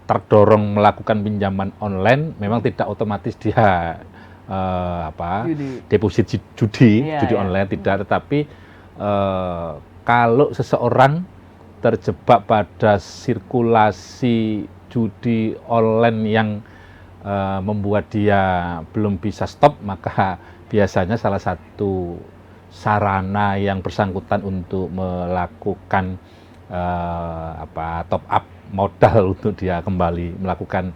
terdorong melakukan pinjaman online, memang tidak otomatis dia deposit judi online tidak, tetapi kalau seseorang terjebak pada sirkulasi judi online yang membuat dia belum bisa stop, maka biasanya salah satu sarana yang bersangkutan untuk melakukan top up modal untuk dia kembali melakukan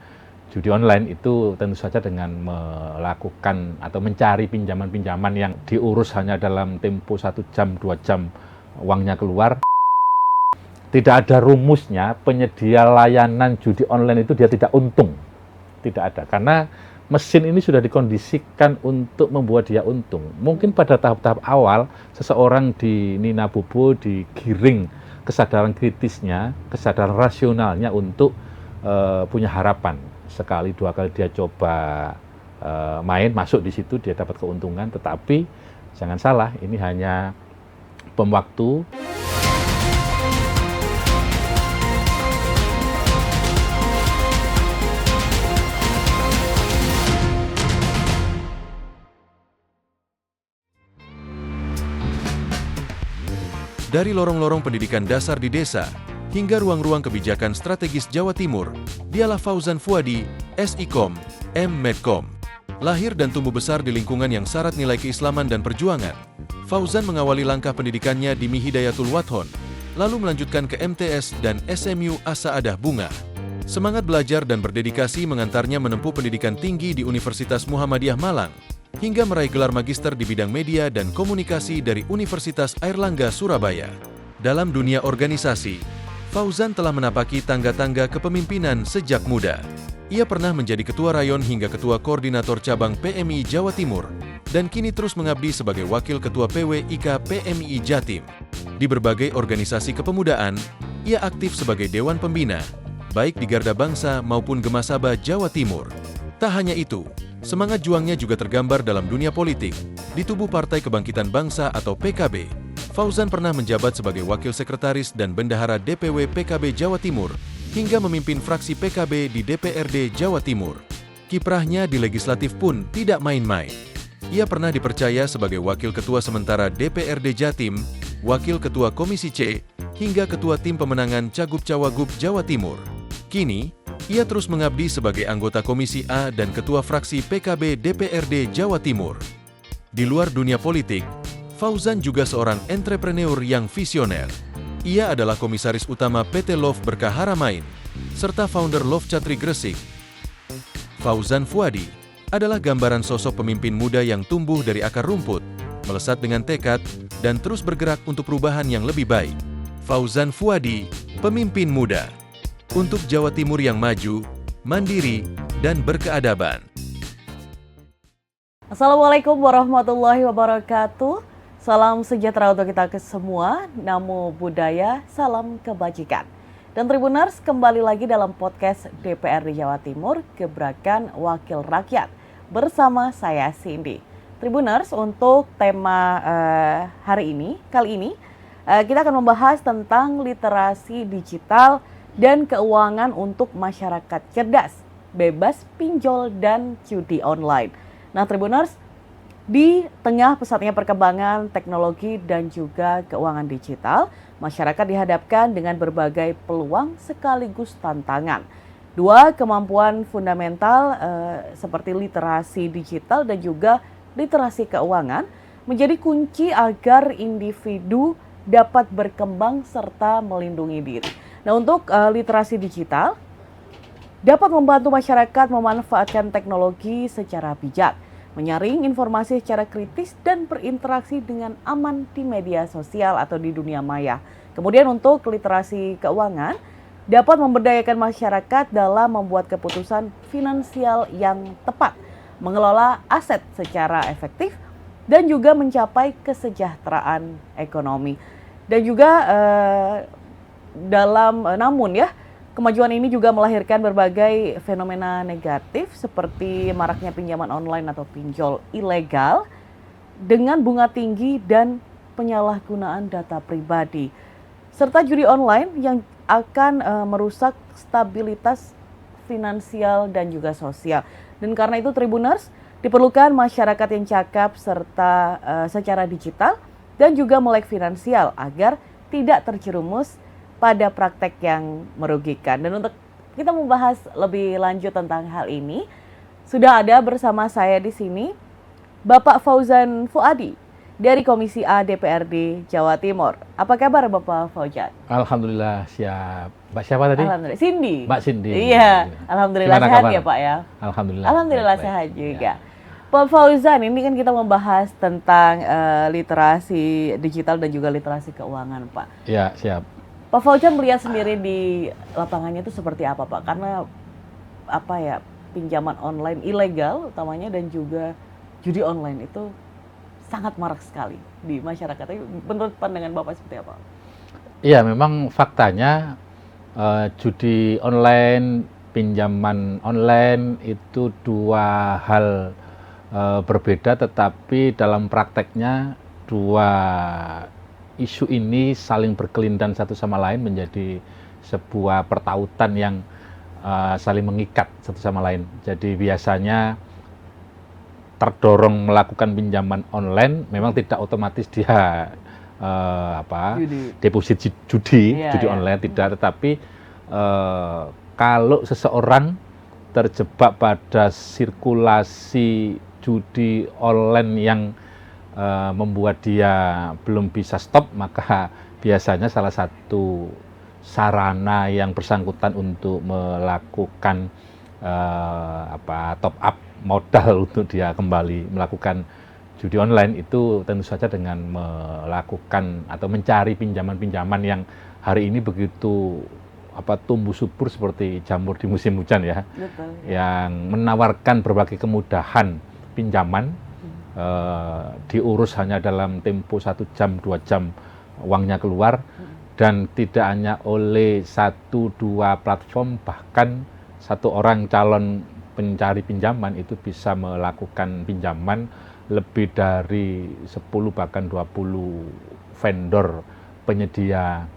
judi online itu tentu saja dengan melakukan atau mencari pinjaman-pinjaman yang diurus hanya dalam tempo 1 jam, 2 jam uangnya keluar. Tidak ada rumusnya penyedia layanan judi online itu dia tidak untung. Tidak ada, karena mesin ini sudah dikondisikan untuk membuat dia untung. Mungkin pada tahap-tahap awal seseorang di Nina Bobo digiring kesadaran kritisnya, kesadaran rasionalnya untuk punya harapan. Sekali 2 kali dia coba main, masuk di situ dia dapat keuntungan, tetapi jangan salah, ini hanya bom waktu. Dari lorong-lorong pendidikan dasar di desa, hingga ruang-ruang kebijakan strategis Jawa Timur, dialah Fauzan Fuadi, SIKOM, M.Medcom. Lahir dan tumbuh besar di lingkungan yang syarat nilai keislaman dan perjuangan, Fauzan mengawali langkah pendidikannya di Mihidayatul Wadhon, lalu melanjutkan ke MTS dan SMU As-Sa'adah Bunga. Semangat belajar dan berdedikasi mengantarnya menempuh pendidikan tinggi di Universitas Muhammadiyah Malang, hingga meraih gelar magister di bidang media dan komunikasi dari Universitas Airlangga Surabaya. Dalam dunia organisasi, Fauzan telah menapaki tangga-tangga kepemimpinan sejak muda. Ia pernah menjadi ketua rayon hingga ketua koordinator cabang PMI Jawa Timur, dan kini terus mengabdi sebagai wakil ketua PWIK PMI Jatim. Di berbagai organisasi kepemudaan, ia aktif sebagai Dewan Pembina, baik di Garda Bangsa maupun Gemasaba Jawa Timur. Tak hanya itu, semangat juangnya juga tergambar dalam dunia politik. Di tubuh Partai Kebangkitan Bangsa atau PKB, Fauzan pernah menjabat sebagai Wakil Sekretaris dan Bendahara DPW PKB Jawa Timur, hingga memimpin fraksi PKB di DPRD Jawa Timur. Kiprahnya di legislatif pun tidak main-main. Ia pernah dipercaya sebagai Wakil Ketua Sementara DPRD Jatim, Wakil Ketua Komisi C, hingga Ketua Tim Pemenangan Cagup-Cawagup Jawa Timur. Kini, ia terus mengabdi sebagai anggota Komisi A dan Ketua Fraksi PKB DPRD Jawa Timur. Di luar dunia politik, Fauzan juga seorang entrepreneur yang visioner. Ia adalah Komisaris Utama PT Love Berkah Haramain, serta founder Love Chatri Gresik. Fauzan Fuadi adalah gambaran sosok pemimpin muda yang tumbuh dari akar rumput, melesat dengan tekad, dan terus bergerak untuk perubahan yang lebih baik. Fauzan Fuadi, pemimpin muda untuk Jawa Timur yang maju, mandiri, dan berkeadaban. Assalamualaikum warahmatullahi wabarakatuh. Salam sejahtera untuk kita semua. Namo Buddhaya, salam kebajikan. Dan Tribuners, kembali lagi dalam podcast DPRD Jawa Timur, Gebrakan Wakil Rakyat. Bersama saya Cindy. Tribuners, untuk tema kali ini, kita akan membahas tentang literasi digital dan keuangan untuk masyarakat cerdas, bebas pinjol dan judi online. Nah, Tribuners, di tengah pesatnya perkembangan teknologi dan juga keuangan digital, masyarakat dihadapkan dengan berbagai peluang sekaligus tantangan. 2 kemampuan fundamental seperti literasi digital dan juga literasi keuangan menjadi kunci agar individu dapat berkembang serta melindungi diri. Nah, untuk literasi digital dapat membantu masyarakat memanfaatkan teknologi secara bijak, menyaring informasi secara kritis dan berinteraksi dengan aman di media sosial atau di dunia maya. Kemudian untuk literasi keuangan dapat memberdayakan masyarakat dalam membuat keputusan finansial yang tepat, mengelola aset secara efektif dan juga mencapai kesejahteraan ekonomi. Dan juga namun kemajuan ini juga melahirkan berbagai fenomena negatif seperti maraknya pinjaman online atau pinjol ilegal dengan bunga tinggi dan penyalahgunaan data pribadi, serta judi online yang akan merusak stabilitas finansial, dan juga sosial. Dan karena itu Tribuners, diperlukan masyarakat yang cakap serta secara digital dan juga melek finansial agar tidak terjerumus pada praktek yang merugikan. Dan untuk kita membahas lebih lanjut tentang hal ini, sudah ada bersama saya di sini Bapak Fauzan Fuadi dari Komisi A DPRD Jawa Timur. Apa kabar Bapak Fauzan? Alhamdulillah siap. Mbak siapa tadi? Alhamdulillah. Cindy. Mbak Cindy. Iya, alhamdulillah Gimana sehat kabar? ya Pak ya. Alhamdulillah. Alhamdulillah Baik-baik. sehat juga. Ya. Pak Fauzan, ini kan kita membahas tentang literasi digital dan juga literasi keuangan, Pak. Ya, siap. Pak Fauzan melihat sendiri di lapangannya itu seperti apa, Pak? Karena apa ya, pinjaman online ilegal utamanya dan juga judi online itu sangat marak sekali di masyarakat. Menurut pandangan Bapak seperti apa? Iya, memang faktanya judi online, pinjaman online itu dua hal berbeda, tetapi dalam prakteknya dua isu ini saling berkelindan satu sama lain menjadi sebuah pertautan yang saling mengikat satu sama lain. Jadi biasanya terdorong melakukan pinjaman online memang tidak otomatis dia deposit judi online tidak, tetapi kalau seseorang terjebak pada sirkulasi judi online yang membuat dia belum bisa stop, maka biasanya salah satu sarana yang bersangkutan untuk melakukan top up modal untuk dia kembali melakukan judi online itu tentu saja dengan melakukan atau mencari pinjaman-pinjaman yang hari ini begitu tumbuh subur seperti jamur di musim hujan ya. Betul. Yang menawarkan berbagai kemudahan pinjaman, diurus hanya dalam tempo 1 jam 2 jam uangnya keluar, dan tidak hanya oleh 1-2 platform, bahkan satu orang calon pencari pinjaman itu bisa melakukan pinjaman lebih dari 10 bahkan 20 vendor penyedia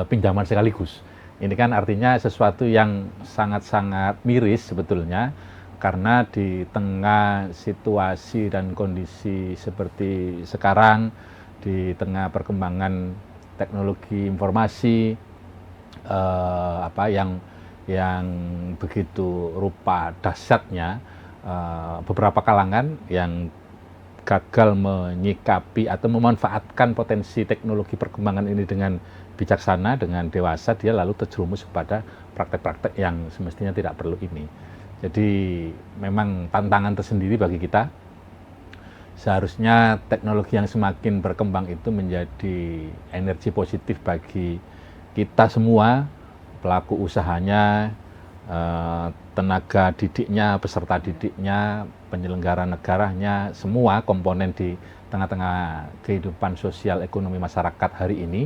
pinjaman sekaligus. Ini kan artinya sesuatu yang sangat-sangat miris sebetulnya, karena di tengah situasi dan kondisi seperti sekarang, di tengah perkembangan teknologi informasi yang begitu rupa dahsyatnya, beberapa kalangan yang gagal menyikapi atau memanfaatkan potensi teknologi perkembangan ini dengan bijaksana, dengan dewasa, dia lalu terjerumus kepada praktek-praktek yang semestinya tidak perlu ini. Jadi memang tantangan tersendiri bagi kita. Seharusnya teknologi yang semakin berkembang itu menjadi energi positif bagi kita semua, pelaku usahanya, tenaga didiknya, peserta didiknya, penyelenggara negaranya, semua komponen di tengah-tengah kehidupan sosial ekonomi masyarakat hari ini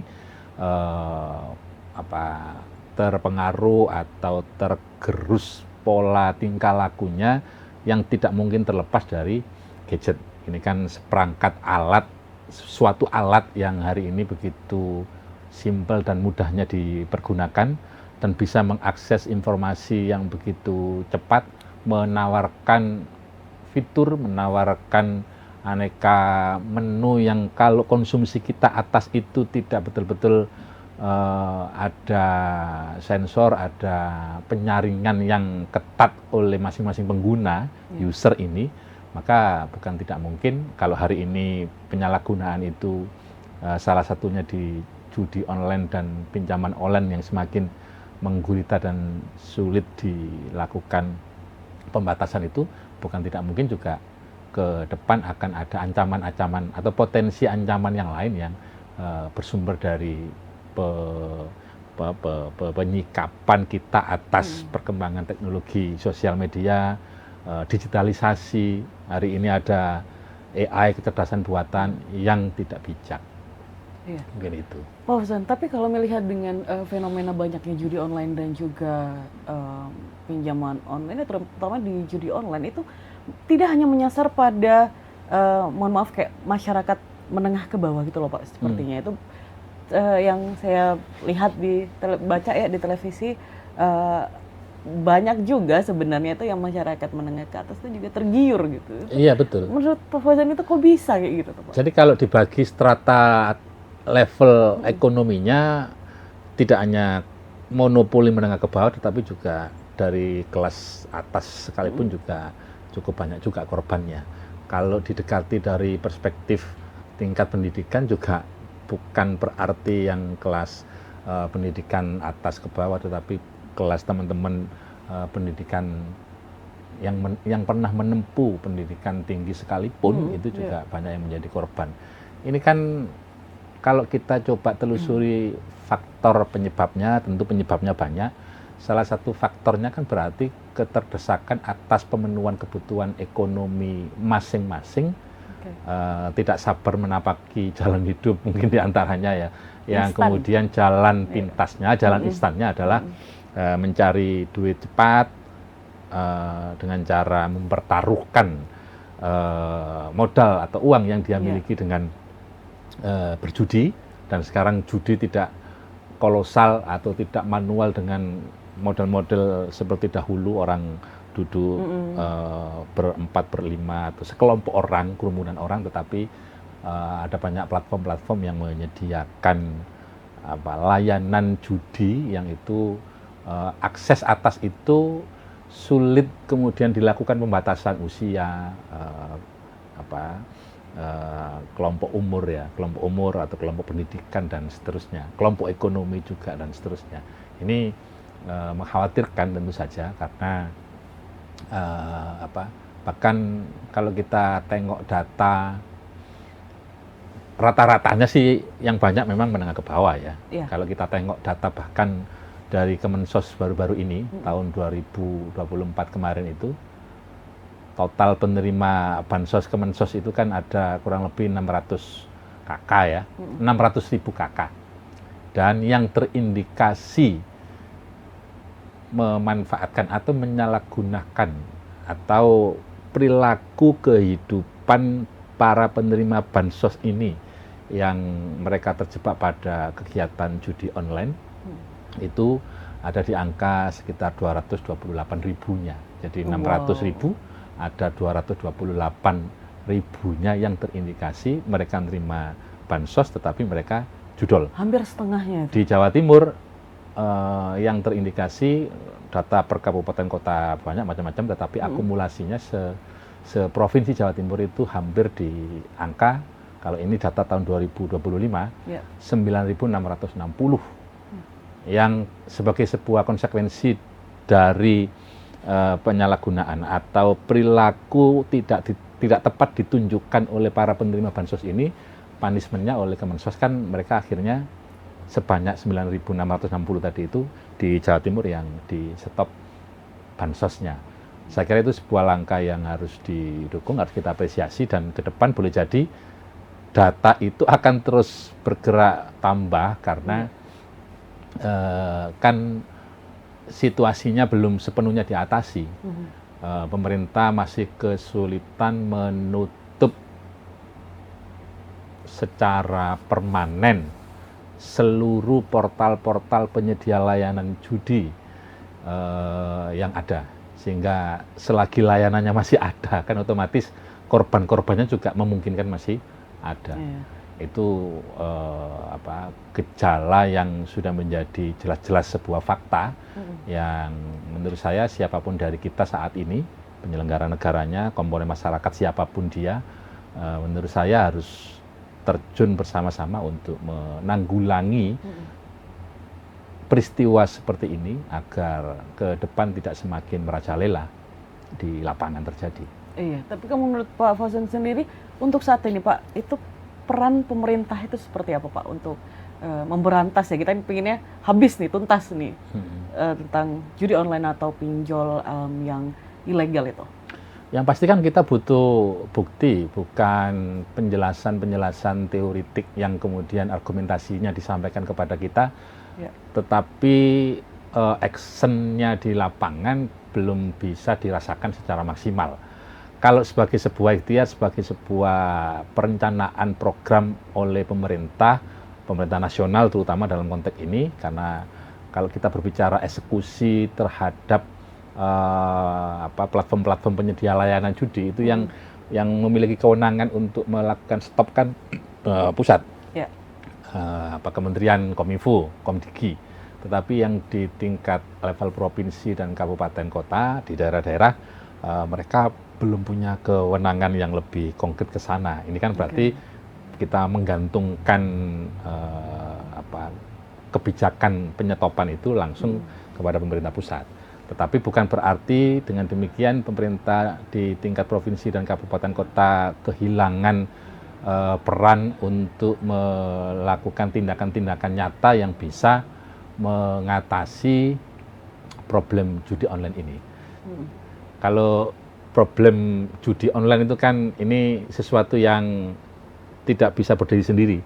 terpengaruh atau tergerus pola tingkah lakunya yang tidak mungkin terlepas dari gadget. Ini kan seperangkat alat, suatu alat yang hari ini begitu simpel dan mudahnya dipergunakan dan bisa mengakses informasi yang begitu cepat, menawarkan fitur, menawarkan aneka menu yang kalau konsumsi kita atas itu tidak betul-betul ada sensor, ada penyaringan yang ketat oleh masing-masing pengguna, user ini, maka bukan tidak mungkin kalau hari ini penyalahgunaan itu salah satunya di judi online dan pinjaman online yang semakin menggurita dan sulit dilakukan pembatasan itu, bukan tidak mungkin juga ke depan akan ada ancaman-ancaman atau potensi ancaman yang lain yang bersumber dari penyikapan kita atas perkembangan teknologi sosial media, digitalisasi. Hari ini ada AI, kecerdasan buatan yang tidak bijak. Iya. Mungkin itu. Pak Fauzan, tapi kalau melihat dengan fenomena banyaknya judi online dan juga pinjaman online, terutama di judi online itu tidak hanya menyasar pada, mohon maaf, kayak masyarakat menengah ke bawah gitu loh Pak, sepertinya. Itu yang saya lihat baca ya di televisi, banyak juga sebenarnya itu yang masyarakat menengah ke atas itu juga tergiur gitu. Iya betul. Menurut Pak Fauzan itu kok bisa kayak gitu Pak? Jadi kalau dibagi strata level ekonominya tidak hanya monopoli menengah ke bawah, tetapi juga dari kelas atas sekalipun juga cukup banyak juga korbannya. Kalau didekati dari perspektif tingkat pendidikan juga bukan berarti yang kelas pendidikan atas ke bawah, tetapi kelas teman-teman pendidikan yang pernah menempuh pendidikan tinggi sekalipun itu juga banyak yang menjadi korban. Ini kan kalau kita coba telusuri faktor penyebabnya, tentu penyebabnya banyak. Salah satu faktornya kan berarti keterdesakan atas pemenuhan kebutuhan ekonomi masing-masing, tidak sabar menapaki jalan hidup mungkin diantaranya ya. Yang kemudian jalan pintasnya, jalan instannya adalah mencari duit cepat dengan cara mempertaruhkan modal atau uang yang dia miliki dengan berjudi, dan sekarang judi tidak kolosal atau tidak manual dengan model-model seperti dahulu orang duduk berempat, berlima atau sekelompok orang, kerumunan orang, tetapi ada banyak platform-platform yang menyediakan layanan judi yang itu akses atas itu sulit kemudian dilakukan pembatasan usia, kelompok umur ya, kelompok umur atau kelompok pendidikan dan seterusnya, kelompok ekonomi juga dan seterusnya. Ini mengkhawatirkan tentu saja karena bahkan kalau kita tengok data rata-ratanya sih yang banyak memang menengah ke bawah ya. Kalau kita tengok data bahkan dari Kemensos baru-baru ini tahun 2024 kemarin itu, total penerima bansos Kemensos itu kan ada kurang lebih 600 KK ya, 600.000 KK. Dan yang terindikasi memanfaatkan atau menyalahgunakan atau perilaku kehidupan para penerima bansos ini yang mereka terjebak pada kegiatan judi online itu ada di angka sekitar 228 ribunya. Jadi 600 ribu ada 228 ribunya yang terindikasi mereka menerima bansos tetapi mereka judol. Hampir setengahnya. Di Jawa Timur yang terindikasi data per kabupaten kota banyak macam-macam, tetapi akumulasinya seprovinsi Jawa Timur itu hampir di angka, kalau ini data tahun 2025, 9.660. Yang sebagai sebuah konsekuensi dari penyalahgunaan atau perilaku tidak tepat ditunjukkan oleh para penerima bansos ini, punishment-nya oleh Kemensos kan mereka akhirnya sebanyak 9.660 tadi itu di Jawa Timur yang di stop bansosnya. Saya kira itu sebuah langkah yang harus didukung, harus kita apresiasi, dan ke depan boleh jadi data itu akan terus bergerak tambah karena kan situasinya belum sepenuhnya diatasi. Pemerintah masih kesulitan menutup secara permanen seluruh portal-portal penyedia layanan judi yang ada, sehingga selagi layanannya masih ada kan otomatis korban-korbannya juga memungkinkan masih ada. Itu gejala yang sudah menjadi jelas-jelas sebuah fakta yang menurut saya siapapun dari kita saat ini, penyelenggara negaranya, komponen masyarakat siapapun dia, menurut saya harus terjun bersama-sama untuk menanggulangi peristiwa seperti ini agar ke depan tidak semakin merajalela di lapangan terjadi. Iya, tapi kalau menurut Pak Fauzan sendiri untuk saat ini Pak, itu peran pemerintah itu seperti apa Pak untuk memberantas ya, kita pinginnya habis nih, tuntas nih tentang judi online atau pinjol yang ilegal itu? Yang pasti kan kita butuh bukti, bukan penjelasan-penjelasan teoritik yang kemudian argumentasinya disampaikan kepada kita, tetapi actionnya di lapangan belum bisa dirasakan secara maksimal. Kalau sebagai sebuah ikhtiar, sebagai sebuah perencanaan program oleh pemerintah nasional terutama dalam konteks ini, karena kalau kita berbicara eksekusi terhadap platform-platform penyedia layanan judi itu yang memiliki kewenangan untuk melakukan stop kan pusat, Ya. Kementerian Kominfo, Komdigi. Tetapi yang di tingkat level provinsi dan kabupaten kota di daerah-daerah mereka belum punya kewenangan yang lebih konkret ke sana. Ini kan berarti kita menggantungkan kebijakan penyetopan itu langsung kepada pemerintah pusat. Tetapi bukan berarti dengan demikian pemerintah di tingkat provinsi dan kabupaten kota kehilangan peran untuk melakukan tindakan-tindakan nyata yang bisa mengatasi problem judi online ini. Kalau problem judi online itu kan ini sesuatu yang tidak bisa berdiri sendiri.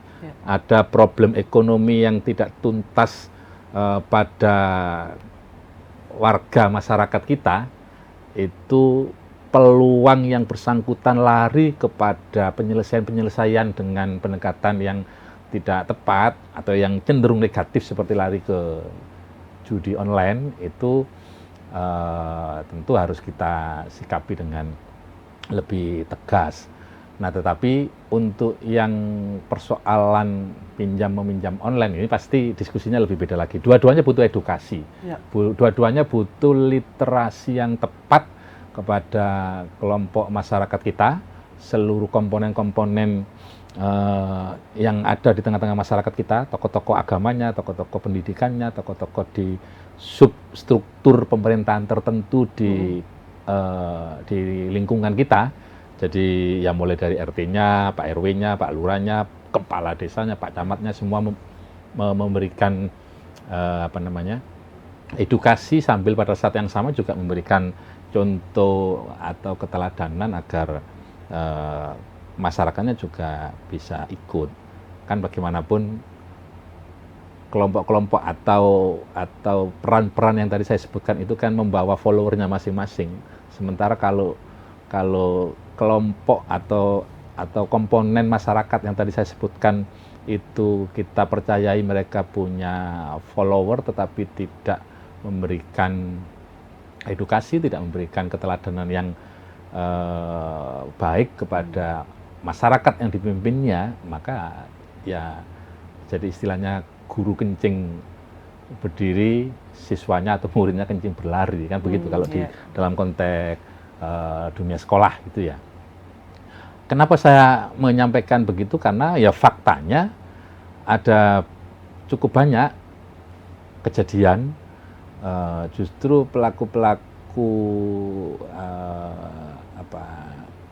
Ada problem ekonomi yang tidak tuntas pada warga masyarakat kita, itu peluang yang bersangkutan lari kepada penyelesaian dengan pendekatan yang tidak tepat atau yang cenderung negatif seperti lari ke judi online itu tentu harus kita sikapi dengan lebih tegas. Nah, tetapi untuk yang persoalan pinjam-meminjam online ini pasti diskusinya lebih beda lagi. Dua-duanya butuh edukasi, dua-duanya butuh literasi yang tepat kepada kelompok masyarakat kita, seluruh komponen-komponen yang ada di tengah-tengah masyarakat kita, tokoh-tokoh agamanya, tokoh-tokoh pendidikannya, tokoh-tokoh di substruktur pemerintahan tertentu di lingkungan kita. Jadi ya mulai dari RT-nya, Pak RW-nya, Pak Lurahnya, kepala desanya, Pak Camatnya semua memberikan edukasi sambil pada saat yang sama juga memberikan contoh atau keteladanan agar masyarakatnya juga bisa ikut. Kan bagaimanapun kelompok-kelompok atau peran-peran yang tadi saya sebutkan itu kan membawa followernya masing-masing. Sementara kalau kelompok atau komponen masyarakat yang tadi saya sebutkan itu kita percayai mereka punya follower tetapi tidak memberikan edukasi, tidak memberikan keteladanan yang baik kepada masyarakat yang dipimpinnya, maka ya jadi istilahnya guru kencing berdiri, siswanya atau muridnya kencing berlari, kan begitu kalau di dalam konteks dunia sekolah gitu ya. Kenapa saya menyampaikan begitu? Karena ya faktanya ada cukup banyak kejadian justru pelaku-pelaku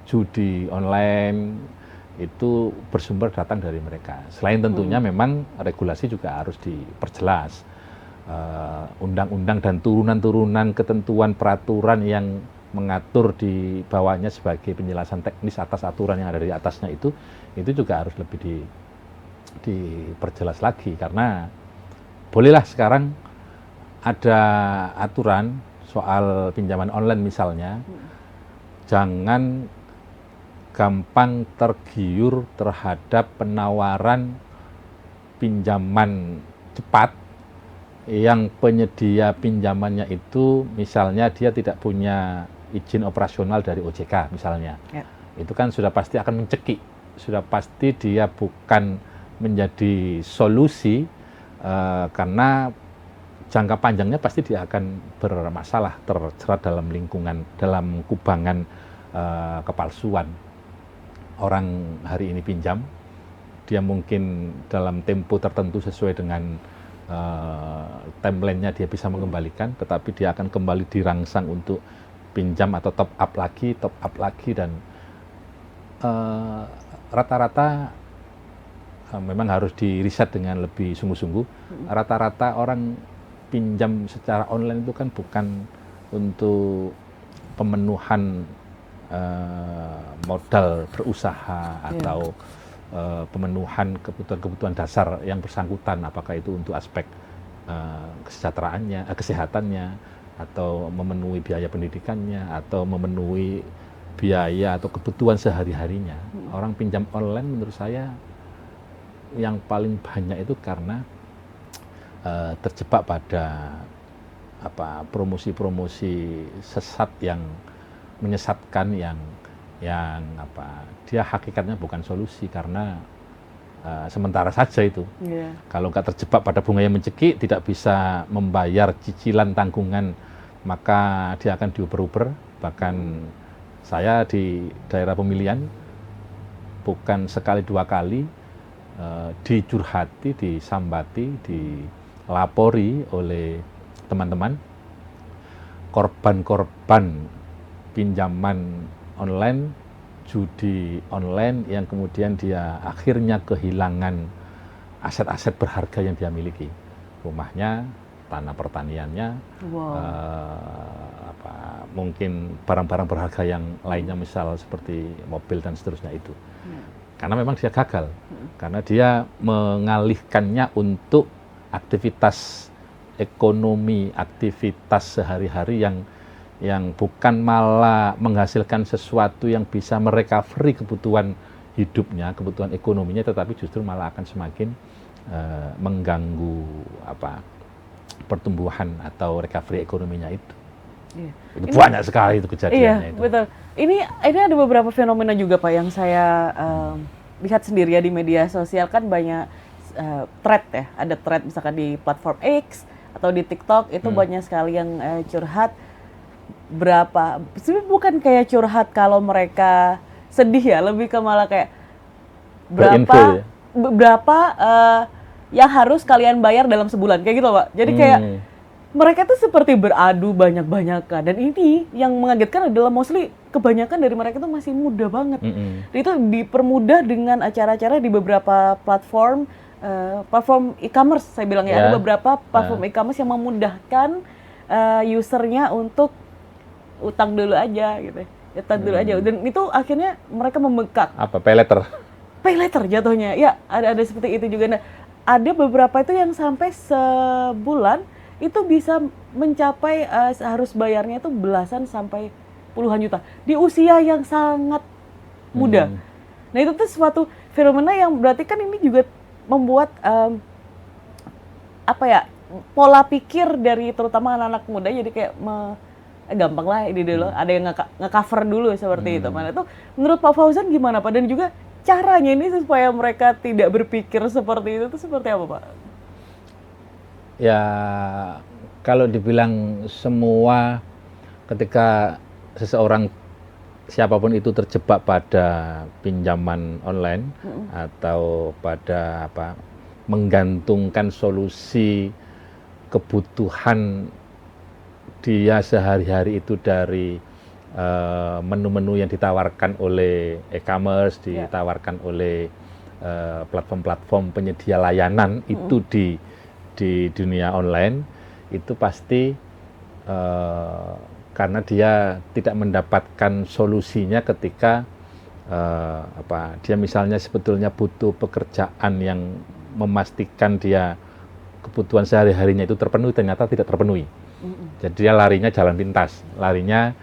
judi online itu bersumber datang dari mereka. Selain tentunya memang regulasi juga harus diperjelas. Undang-undang dan turunan-turunan ketentuan peraturan yang mengatur di bawahnya sebagai penjelasan teknis atas aturan yang ada di atasnya itu juga harus lebih diperjelas lagi, karena bolehlah sekarang ada aturan soal pinjaman online misalnya, jangan gampang tergiur terhadap penawaran pinjaman cepat yang penyedia pinjamannya itu misalnya dia tidak punya izin operasional dari OJK misalnya. Itu kan sudah pasti akan mencekik, sudah pasti dia bukan menjadi solusi karena jangka panjangnya pasti dia akan bermasalah, terjerat dalam lingkungan, dalam kubangan kepalsuan. Orang hari ini pinjam, dia mungkin dalam tempo tertentu sesuai dengan timeline-nya dia bisa mengembalikan, tetapi dia akan kembali dirangsang untuk pinjam atau top up lagi dan rata-rata memang harus diriset dengan lebih sungguh-sungguh. Rata-rata orang pinjam secara online itu kan bukan untuk pemenuhan modal berusaha atau pemenuhan kebutuhan-kebutuhan dasar yang bersangkutan, apakah itu untuk aspek kesejahteraannya, kesehatannya, atau memenuhi biaya pendidikannya, atau memenuhi biaya atau kebutuhan sehari-harinya. Orang pinjam online menurut saya yang paling banyak itu karena terjebak pada promosi-promosi sesat yang menyesatkan, yang dia hakikatnya bukan solusi, karena sementara saja itu. Kalau nggak terjebak pada bunga yang mencekik, tidak bisa membayar cicilan tanggungan, maka dia akan diuber-uber. Bahkan saya di daerah pemilihan bukan sekali dua kali dicurhati, disambati, dilapori oleh teman-teman korban-korban pinjaman online, judi online, yang kemudian dia akhirnya kehilangan aset-aset berharga yang dia miliki, rumahnya, tanah pertaniannya, mungkin barang-barang berharga yang lainnya, misal seperti mobil dan seterusnya itu. Karena memang dia gagal, karena dia mengalihkannya untuk aktivitas ekonomi, aktivitas sehari-hari yang bukan malah menghasilkan sesuatu yang bisa merecovery kebutuhan hidupnya, kebutuhan ekonominya, tetapi justru malah akan semakin mengganggu pertumbuhan atau recovery ekonominya itu. Itu banyak sekali itu kejadiannya. Itu. Betul. Ini ada beberapa fenomena juga Pak yang saya lihat sendiri ya di media sosial, kan banyak thread ya, ada thread misalkan di platform X atau di TikTok itu banyak sekali yang curhat. Sebenarnya bukan kayak curhat kalau mereka sedih ya, lebih ke malah kayak berapa yang harus kalian bayar dalam sebulan, kayak gitu Pak. Jadi kayak mereka tuh seperti beradu banyak-banyakan, dan ini yang mengagetkan adalah mostly kebanyakan dari mereka tuh masih muda banget. Itu dipermudah dengan acara-acara di beberapa platform e-commerce, saya bilang ya, ada beberapa platform e-commerce yang memudahkan usernya untuk utang dulu aja gitu, utang dulu aja, dan itu akhirnya mereka membengkak. Pay later jatuhnya, ya ada seperti itu juga. Nah, ada beberapa itu yang sampai sebulan itu bisa mencapai harus bayarnya itu belasan sampai puluhan juta di usia yang sangat muda. Nah, itu tuh suatu fenomena yang berarti kan ini juga membuat pola pikir dari terutama anak-anak muda jadi kayak gampang lah ini dulu, ada yang nge-cover dulu seperti itu. Mana itu menurut Pak Fauzan gimana Pak, dan juga caranya ini supaya mereka tidak berpikir seperti itu tuh seperti apa Pak? Ya, kalau dibilang semua, ketika seseorang siapapun itu terjebak pada pinjaman online atau pada menggantungkan solusi kebutuhan dia sehari-hari itu dari menu-menu yang ditawarkan oleh e-commerce, ditawarkan oleh platform-platform penyedia layanan itu di dunia online, itu pasti karena dia tidak mendapatkan solusinya ketika dia misalnya sebetulnya butuh pekerjaan yang memastikan dia kebutuhan sehari-harinya itu terpenuhi, ternyata tidak terpenuhi. Jadi dia larinya jalan pintas, larinya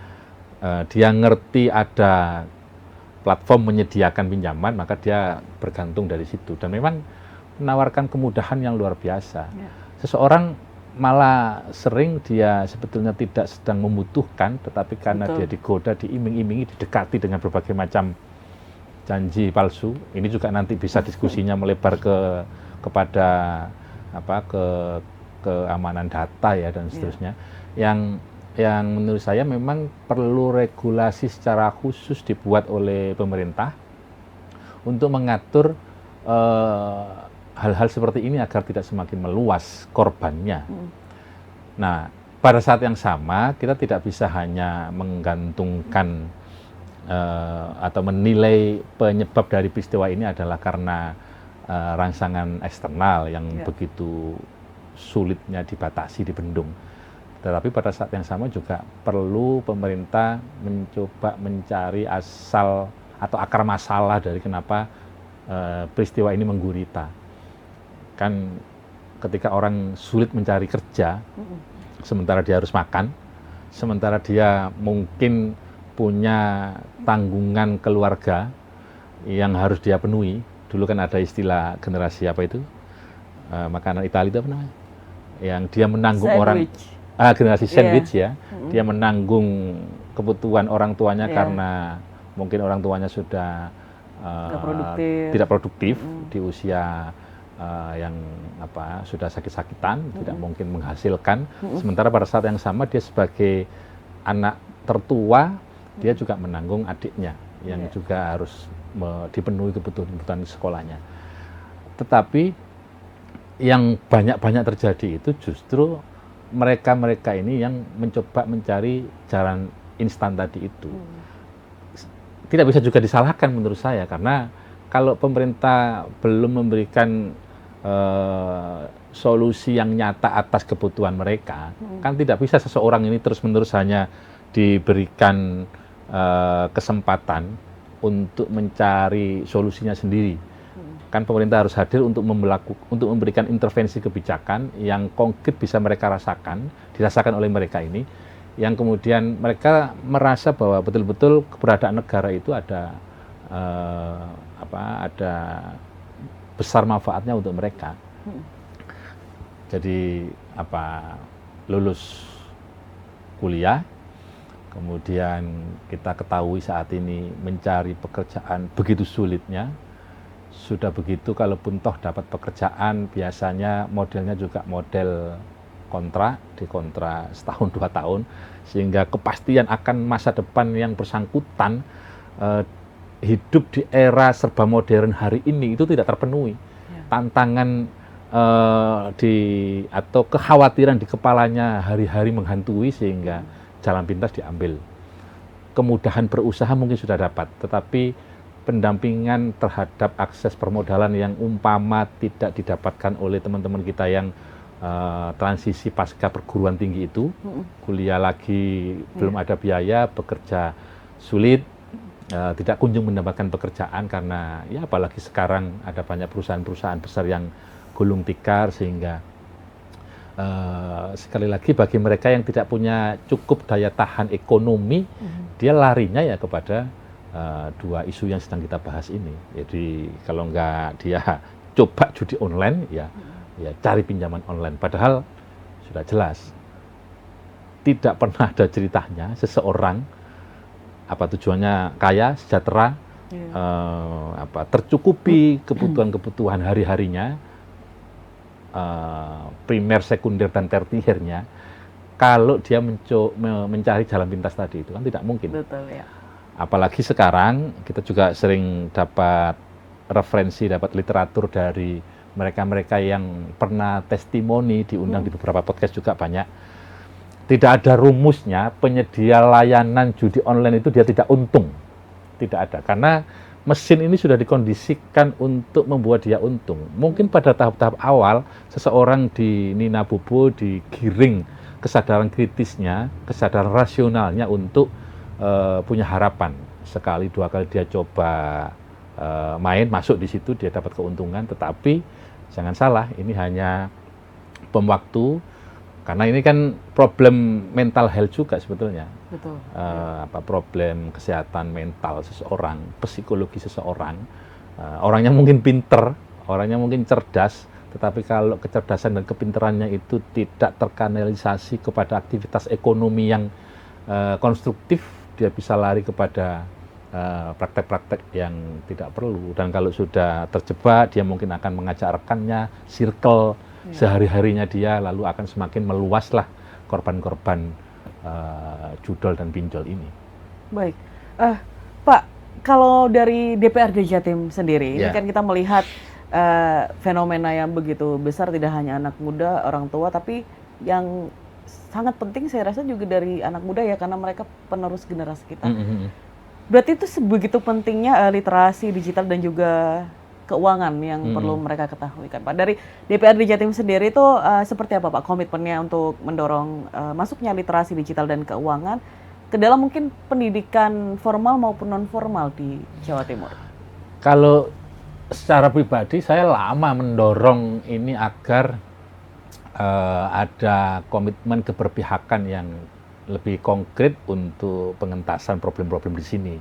dia ngerti ada platform menyediakan pinjaman, maka dia bergantung dari situ, dan memang menawarkan kemudahan yang luar biasa. Seseorang malah sering dia sebetulnya tidak sedang membutuhkan, tetapi karena dia digoda, diiming-imingi, didekati dengan berbagai macam janji palsu. Ini juga nanti bisa diskusinya melebar kepada keamanan data ya dan seterusnya. Yang menurut saya memang perlu regulasi secara khusus dibuat oleh pemerintah untuk mengatur hal-hal seperti ini agar tidak semakin meluas korbannya. Nah, pada saat yang sama kita tidak bisa hanya menggantungkan atau menilai penyebab dari peristiwa ini adalah karena rangsangan eksternal yang begitu sulitnya dibatasi, dibendung. Tetapi pada saat yang sama juga perlu pemerintah mencoba mencari asal atau akar masalah dari kenapa peristiwa ini menggurita. Kan ketika orang sulit mencari kerja, sementara dia harus makan, sementara dia mungkin punya tanggungan keluarga yang harus dia penuhi. Dulu kan ada istilah generasi apa itu, makanan Italia itu apa namanya? Yang dia menanggung generasi sandwich ya. Dia menanggung kebutuhan orang tuanya karena mungkin orang tuanya sudah tidak produktif di usia yang sudah sakit-sakitan, tidak mungkin menghasilkan. Sementara pada saat yang sama dia sebagai anak tertua, dia juga menanggung adiknya yang juga harus dipenuhi kebutuhan sekolahnya. Tetapi yang banyak-banyak terjadi itu justru mereka-mereka ini yang mencoba mencari jalan instan tadi itu. Tidak bisa juga disalahkan menurut saya, karena kalau pemerintah belum memberikan solusi yang nyata atas kebutuhan mereka, kan tidak bisa seseorang ini terus-menerus hanya diberikan kesempatan untuk mencari solusinya sendiri. Kan pemerintah harus hadir untuk memberikan intervensi kebijakan yang konkret bisa mereka dirasakan oleh mereka ini, yang kemudian mereka merasa bahwa betul-betul keberadaan negara itu ada besar manfaatnya untuk mereka. Jadi lulus kuliah, kemudian kita ketahui saat ini mencari pekerjaan begitu sulitnya. Sudah begitu, kalaupun toh dapat pekerjaan, biasanya modelnya juga model kontrak, dikontrak setahun 2 tahun, sehingga kepastian akan masa depan yang bersangkutan hidup di era serba modern hari ini itu tidak terpenuhi. Tantangan atau kekhawatiran di kepalanya hari-hari menghantui, sehingga jalan pintas diambil. Kemudahan berusaha mungkin sudah dapat, tetapi pendampingan terhadap akses permodalan yang umpama tidak didapatkan oleh teman-teman kita yang transisi pasca perguruan tinggi itu, kuliah lagi belum ada biaya, bekerja sulit, tidak kunjung mendapatkan pekerjaan karena ya apalagi sekarang ada banyak perusahaan-perusahaan besar yang gulung tikar, sehingga sekali lagi bagi mereka yang tidak punya cukup daya tahan ekonomi, dia larinya ya kepada 2 isu yang sedang kita bahas ini. Jadi kalau nggak dia coba judi online, ya cari pinjaman online. Padahal sudah jelas tidak pernah ada ceritanya seseorang tujuannya kaya, sejahtera, tercukupi kebutuhan-kebutuhan hari-harinya, primer, sekunder, dan tertiernya, kalau dia mencari jalan pintas tadi itu kan tidak mungkin. Betul, ya. Apalagi sekarang kita juga sering dapat referensi, dapat literatur dari mereka-mereka yang pernah testimoni, diundang di beberapa podcast juga banyak. Tidak ada rumusnya penyedia layanan judi online itu dia tidak untung. Tidak ada, karena mesin ini sudah dikondisikan untuk membuat dia untung. Mungkin pada tahap-tahap awal seseorang di Nina Bobo digiring kesadaran kritisnya, kesadaran rasionalnya untuk punya harapan. Sekali 2 kali dia coba main, masuk di situ, dia dapat keuntungan. Tetapi jangan salah, ini hanya bom waktu, karena ini kan problem mental health juga sebetulnya. Betul. Problem kesehatan mental seseorang, psikologi seseorang. Orangnya mungkin pinter, orangnya mungkin cerdas, tetapi kalau kecerdasan dan kepinterannya itu tidak terkanalisasi kepada aktivitas ekonomi yang konstruktif, dia bisa lari kepada praktek-praktek yang tidak perlu. Dan kalau sudah terjebak, dia mungkin akan mengajak rekannya, circle sehari-harinya dia, lalu akan semakin meluaslah korban-korban judol dan pinjol ini. Baik, Pak, kalau dari DPRD Jatim sendiri, ini kan kita melihat fenomena yang begitu besar, tidak hanya anak muda, orang tua, tapi yang sangat penting saya rasa juga dari anak muda ya, karena mereka penerus generasi kita. Berarti itu sebegitu pentingnya literasi digital dan juga keuangan yang perlu mereka ketahui kan Pak. Dari DPRD Jatim sendiri itu seperti apa Pak komitmennya untuk mendorong masuknya literasi digital dan keuangan ke dalam mungkin pendidikan formal maupun non formal di Jawa Timur? Kalau secara pribadi saya lama mendorong ini agar ada komitmen keberpihakan yang lebih konkret untuk pengentasan problem-problem di sini.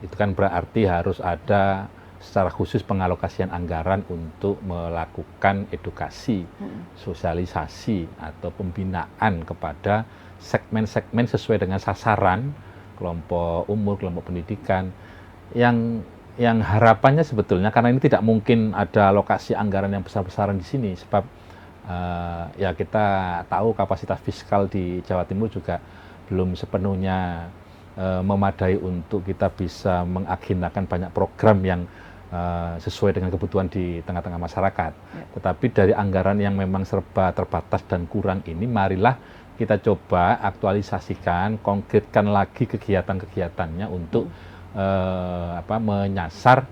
Itu kan berarti harus ada secara khusus pengalokasian anggaran untuk melakukan edukasi, sosialisasi atau pembinaan kepada segmen-segmen sesuai dengan sasaran kelompok umur, kelompok pendidikan yang harapannya sebetulnya, karena ini tidak mungkin ada alokasi anggaran yang besar-besaran di sini sebab ya kita tahu kapasitas fiskal di Jawa Timur juga belum sepenuhnya memadai untuk kita bisa mengagendakan banyak program yang sesuai dengan kebutuhan di tengah-tengah masyarakat. Tetapi dari anggaran yang memang serba terbatas dan kurang ini, marilah kita coba aktualisasikan, konkretkan lagi kegiatan-kegiatannya untuk menyasar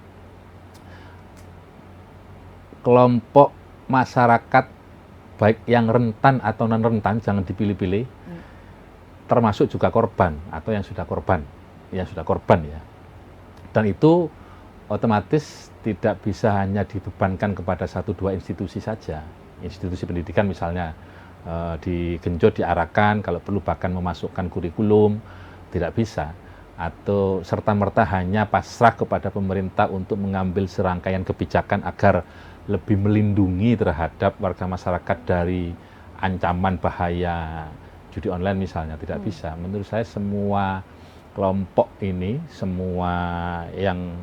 kelompok masyarakat baik yang rentan atau non rentan, jangan dipilih-pilih, termasuk juga korban atau yang sudah korban ya. Dan itu otomatis tidak bisa hanya dibebankan kepada 1-2 institusi saja. Institusi pendidikan misalnya digenjot, diarahkan, kalau perlu bahkan memasukkan kurikulum, tidak bisa. Atau serta-merta hanya pasrah kepada pemerintah untuk mengambil serangkaian kebijakan agar lebih melindungi terhadap warga masyarakat dari ancaman bahaya judi online misalnya, tidak bisa. Menurut saya semua kelompok ini, semua yang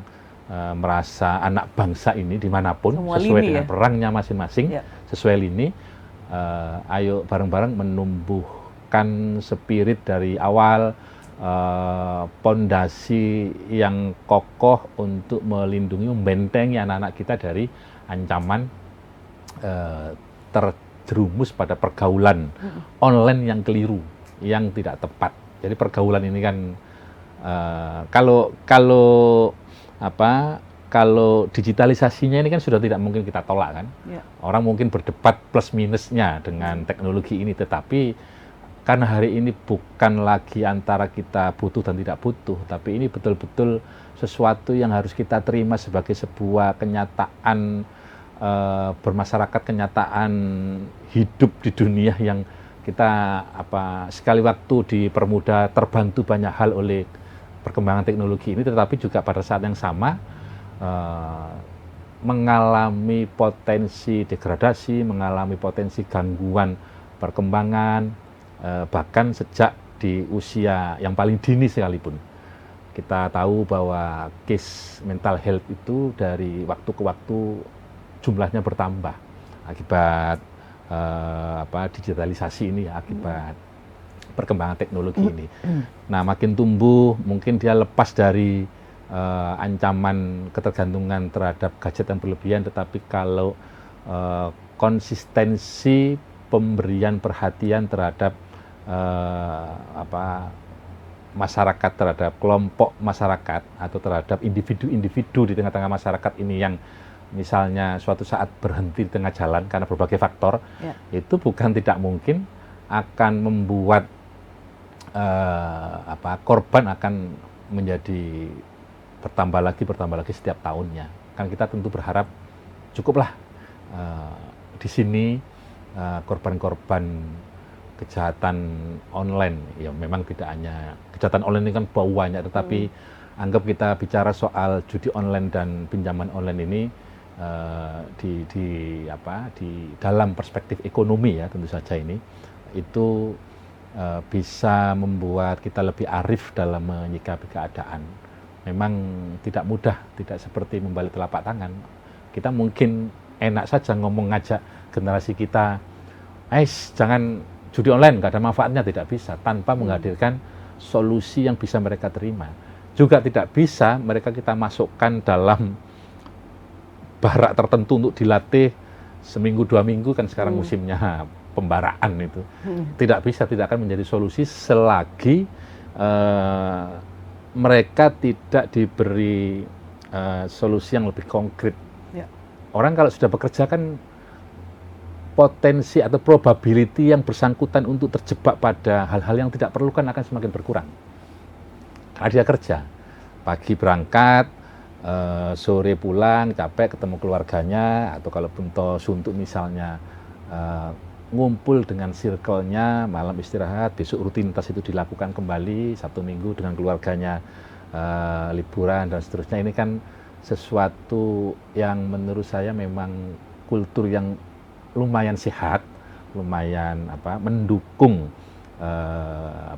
merasa anak bangsa ini dimanapun, semua sesuai dengan perangnya masing-masing, sesuai lini, ayo bareng-bareng menumbuhkan spirit dari awal, pondasi yang kokoh untuk melindungi, membentengi anak-anak kita dari ancaman terjerumus pada pergaulan online yang keliru, yang tidak tepat. Jadi pergaulan ini kan kalau digitalisasinya ini kan sudah tidak mungkin kita tolak kan. Orang mungkin berdebat plus minusnya dengan teknologi ini, tetapi karena hari ini bukan lagi antara kita butuh dan tidak butuh, tapi ini betul-betul sesuatu yang harus kita terima sebagai sebuah kenyataan bermasyarakat, kenyataan hidup di dunia yang kita sekali waktu dipermudah, terbantu banyak hal oleh perkembangan teknologi ini, tetapi juga pada saat yang sama mengalami potensi degradasi, mengalami potensi gangguan perkembangan, bahkan sejak di usia yang paling dini sekalipun. Kita tahu bahwa case mental health itu dari waktu ke waktu jumlahnya bertambah akibat digitalisasi ini, akibat perkembangan teknologi ini. Nah, makin tumbuh, mungkin dia lepas dari ancaman ketergantungan terhadap gadget yang berlebihan, tetapi kalau konsistensi pemberian perhatian terhadap masyarakat, terhadap kelompok masyarakat atau terhadap individu-individu di tengah-tengah masyarakat ini yang misalnya suatu saat berhenti di tengah jalan karena berbagai faktor, itu bukan tidak mungkin akan membuat korban akan menjadi bertambah lagi setiap tahunnya. Kan kita tentu berharap cukuplah di sini korban-korban kejahatan online, ya memang tidak hanya kejahatan online ini kan banyak, tetapi anggap kita bicara soal judi online dan pinjaman online ini di dalam perspektif ekonomi ya tentu saja ini itu bisa membuat kita lebih arif dalam menyikapi keadaan. Memang tidak mudah, tidak seperti membalik telapak tangan. Kita mungkin enak saja ngomong ngajak generasi kita, jangan judi online, nggak ada manfaatnya, tidak bisa, tanpa menghadirkan solusi yang bisa mereka terima. Juga tidak bisa mereka kita masukkan dalam barak tertentu untuk dilatih seminggu 2 minggu, kan sekarang musimnya pembaraan itu. Tidak bisa, tidak akan menjadi solusi selagi mereka tidak diberi solusi yang lebih konkret. Orang kalau sudah bekerja kan potensi atau probability yang bersangkutan untuk terjebak pada hal-hal yang tidak perlu kan akan semakin berkurang. Karena dia kerja, pagi berangkat, sore pulang, capek ketemu keluarganya, atau kalaupun toh suntuk misalnya ngumpul dengan circle-nya, malam istirahat, besok rutinitas itu dilakukan kembali, Sabtu Minggu dengan keluarganya liburan dan seterusnya. Ini kan sesuatu yang menurut saya memang kultur yang lumayan sehat, lumayan mendukung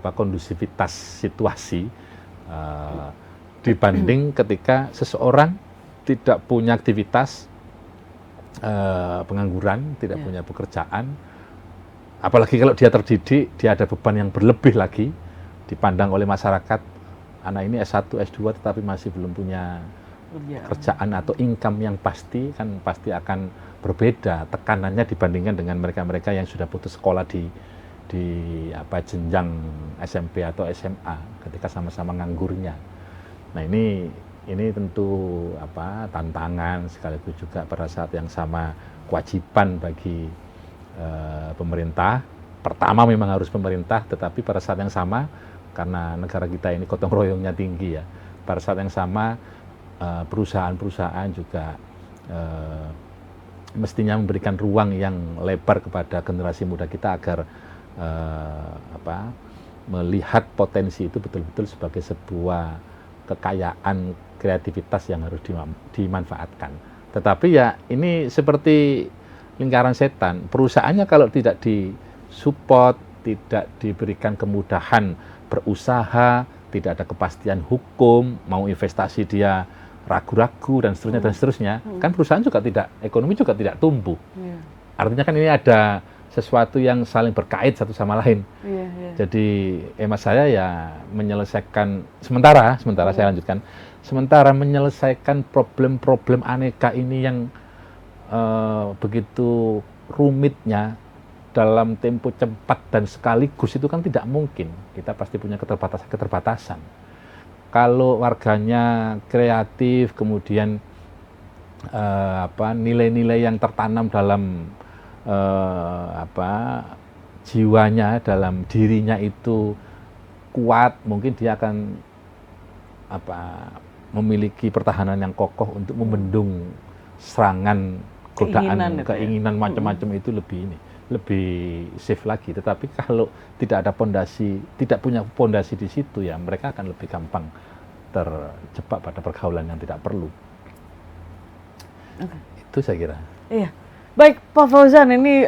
kondusivitas situasi dibanding ketika seseorang tidak punya aktivitas, pengangguran, tidak punya pekerjaan, apalagi kalau dia terdidik, dia ada beban yang berlebih lagi, dipandang oleh masyarakat, anak ini S1, S2 tetapi masih belum punya pekerjaan atau income yang pasti, kan pasti akan berbeda tekanannya dibandingkan dengan mereka-mereka yang sudah putus sekolah di jenjang SMP atau SMA ketika sama-sama nganggurnya. Nah ini tentu tantangan sekaligus juga pada saat yang sama kewajiban bagi pemerintah. Pertama memang harus pemerintah, tetapi pada saat yang sama karena negara kita ini gotong royongnya tinggi ya. Pada saat yang sama perusahaan-perusahaan juga mestinya memberikan ruang yang lebar kepada generasi muda kita agar melihat potensi itu betul-betul sebagai sebuah kekayaan kreativitas yang harus dimanfaatkan. Tetapi ya ini seperti lingkaran setan. Perusahaannya kalau tidak disupport, tidak diberikan kemudahan berusaha, tidak ada kepastian hukum, mau investasi dia ragu-ragu dan seterusnya, kan perusahaan juga tidak, ekonomi juga tidak tumbuh. Artinya kan ini ada sesuatu yang saling berkait satu sama lain. Jadi emas saya ya menyelesaikan sementara saya lanjutkan, sementara menyelesaikan problem-problem aneka ini yang begitu rumitnya dalam tempo cepat dan sekaligus itu kan tidak mungkin. Kita pasti punya keterbatasan. Kalau warganya kreatif, kemudian nilai-nilai yang tertanam dalam jiwanya, dalam dirinya itu kuat, mungkin dia akan memiliki pertahanan yang kokoh untuk membendung serangan, godaan, keinginan macam-macam itu lebih safe lagi. Tetapi kalau tidak ada pondasi, tidak punya pondasi di situ, ya mereka akan lebih gampang terjebak pada pergaulan yang tidak perlu. Itu saya kira. Iya. Baik, Pak Fauzan, ini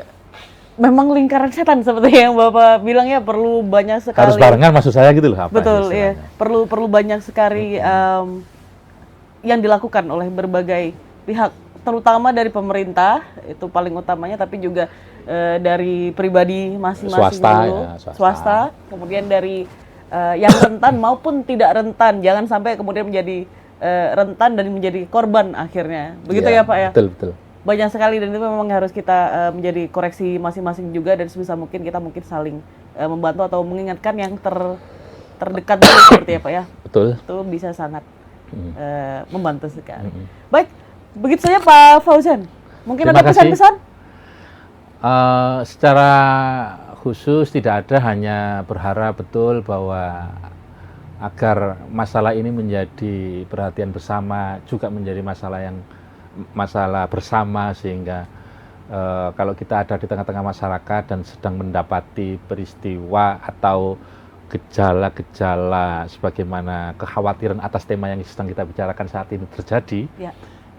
memang lingkaran setan seperti yang Bapak bilang ya, perlu banyak sekali. Harus barengan maksud saya gitu loh. Betul, iya. Perlu banyak sekali yang dilakukan oleh berbagai pihak, terutama dari pemerintah, itu paling utamanya, tapi juga dari pribadi masing-masing dulu, swasta, kemudian dari yang rentan maupun tidak rentan, jangan sampai kemudian menjadi rentan dan menjadi korban akhirnya. Begitu ya Pak ya? Betul. Banyak sekali, dan itu memang harus kita menjadi koreksi masing-masing juga, dan sebisa mungkin kita saling membantu atau mengingatkan yang terdekat dulu seperti ya Pak ya. Betul. Itu bisa sangat membantu sekali. Baik, begitu saja Pak Fauzan. Mungkin ada pesan-pesan? Secara khusus tidak ada, hanya berharap betul bahwa agar masalah ini menjadi perhatian bersama, juga menjadi masalah bersama, sehingga kalau kita ada di tengah-tengah masyarakat dan sedang mendapati peristiwa atau gejala-gejala sebagaimana kekhawatiran atas tema yang sedang kita bicarakan saat ini terjadi,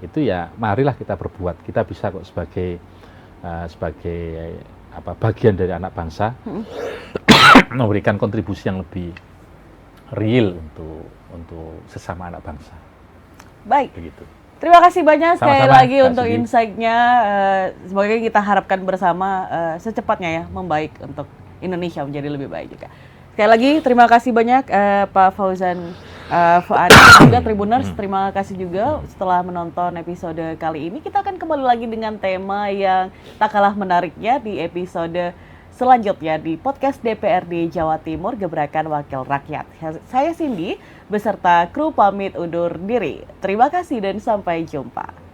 itu ya marilah kita berbuat. Kita bisa kok sebagai bagian dari anak bangsa memberikan kontribusi yang lebih real untuk sesama anak bangsa. Baik. Begitu. Terima kasih banyak sekali lagi untuk Sugi. Insight-nya. Semoga kita harapkan bersama secepatnya ya membaik untuk Indonesia menjadi lebih baik juga. Sekali lagi terima kasih banyak Pak Fauzan Fuadi, juga Tribuners. Terima kasih juga setelah menonton episode kali ini. Kita akan kembali lagi dengan tema yang tak kalah menariknya di episode selanjutnya di podcast DPRD Jawa Timur, Gebrakan Wakil Rakyat. Saya Cindy beserta kru pamit undur diri. Terima kasih dan sampai jumpa.